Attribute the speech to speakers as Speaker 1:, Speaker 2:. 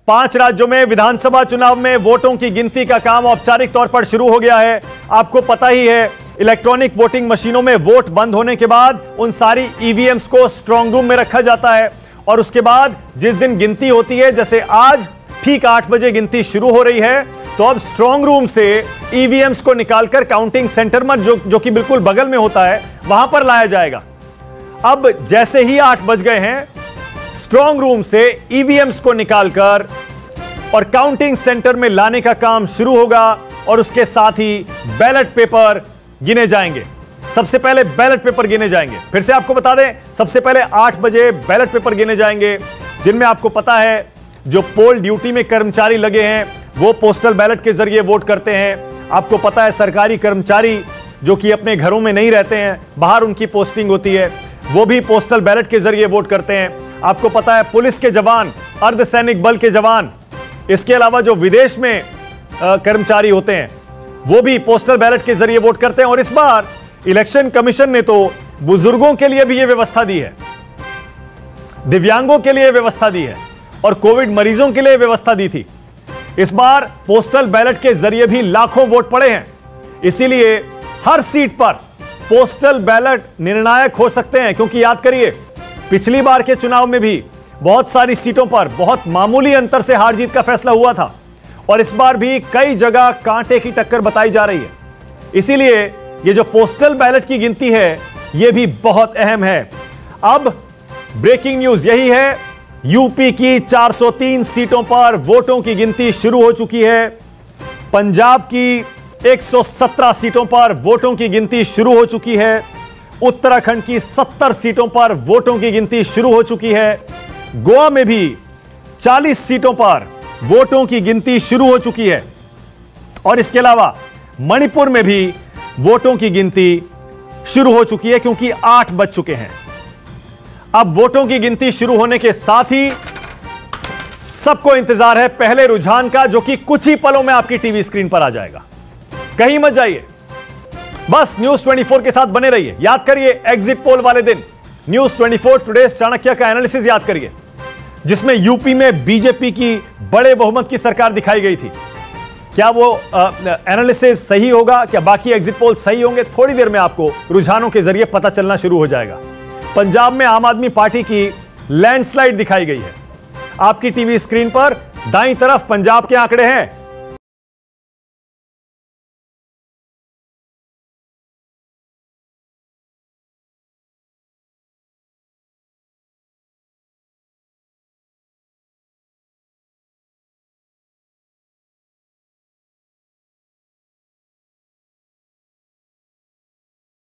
Speaker 1: 5 राज्यों में विधानसभा चुनाव में वोटों की गिनती का काम औपचारिक तौर पर शुरू हो गया है। आपको पता ही है, इलेक्ट्रॉनिक वोटिंग मशीनों में वोट बंद होने के बाद उन सारी ईवीएम्स को स्ट्रांग रूम में रखा जाता है और उसके बाद जिस दिन गिनती होती है, जैसे आज ठीक 8 बजे गिनती शुरू हो रही है, तो अब स्ट्रांग रूम से ईवीएम्स को निकालकर काउंटिंग सेंटर में जो कि बिल्कुल बगल में होता है, वहां पर लाया जाएगा। अब जैसे ही 8 बज गए हैं, स्ट्रांग रूम से ईवीएम्स को निकालकर और काउंटिंग सेंटर में लाने का काम शुरू होगा और उसके साथ ही बैलेट पेपर गिने जाएंगे। सबसे पहले बैलेट पेपर गिने जाएंगे। फिर से आपको बता दें, सबसे पहले 8 बजे बैलेट पेपर गिने जाएंगे, जिनमें आपको पता है जो पोल ड्यूटी में कर्मचारी लगे हैं वो पोस्टल बैलेट के जरिए वोट करते हैं। आपको पता है सरकारी कर्मचारी जो कि अपने घरों में नहीं रहते हैं, बाहर उनकी पोस्टिंग होती है, वो भी पोस्टल बैलेट के जरिए वोट करते हैं। आपको पता है पुलिस के जवान, अर्धसैनिक बल के जवान, इसके अलावा जो विदेश में कर्मचारी होते हैं वो भी पोस्टल बैलेट के जरिए वोट करते हैं। और इस बार इलेक्शन कमीशन ने तो बुजुर्गों के लिए भी यह व्यवस्था दी है, दिव्यांगों के लिए व्यवस्था दी है और कोविड मरीजों के लिए व्यवस्था दी थी। इस बार पोस्टल बैलेट के जरिए भी लाखों वोट पड़े हैं, इसीलिए हर सीट पर पोस्टल बैलेट निर्णायक हो सकते हैं। क्योंकि याद करिए, पिछली बार के चुनाव में भी बहुत सारी सीटों पर बहुत मामूली अंतर से हार जीत का फैसला हुआ था और इस बार भी कई जगह कांटे की टक्कर बताई जा रही है। इसीलिए ये जो पोस्टल बैलेट की गिनती है, ये भी बहुत अहम है। अब ब्रेकिंग न्यूज यही है, यूपी की 403 सीटों पर वोटों की गिनती शुरू हो चुकी है। पंजाब की 117 सीटों पर वोटों की गिनती शुरू हो चुकी है। उत्तराखंड की 70 सीटों पर वोटों की गिनती शुरू हो चुकी है। गोवा में भी 40 सीटों पर वोटों की गिनती शुरू हो चुकी है और इसके अलावा मणिपुर में भी वोटों की गिनती शुरू हो चुकी है, क्योंकि 8 बज चुके हैं। अब वोटों की गिनती शुरू होने के साथ ही सबको इंतजार है पहले रुझान का, जो कि कुछ ही पलों में आपकी टीवी स्क्रीन पर आ जाएगा। कहीं मत जाइए, बस न्यूज 24 के साथ बने रहिए। याद करिए एग्जिट पोल वाले दिन न्यूज 24 टुडेज चाणक्य का एनालिसिस याद करिए, जिसमें यूपी में बीजेपी की बड़े बहुमत की सरकार दिखाई गई थी। क्या वो एनालिसिस सही होगा? क्या बाकी एग्जिट पोल सही होंगे? थोड़ी देर में आपको रुझानों के जरिए पता चलना शुरू हो जाएगा। पंजाब में आम आदमी पार्टी की लैंडस्लाइड दिखाई गई है। आपकी टीवी स्क्रीन पर दाईं तरफ पंजाब के आंकड़े हैं।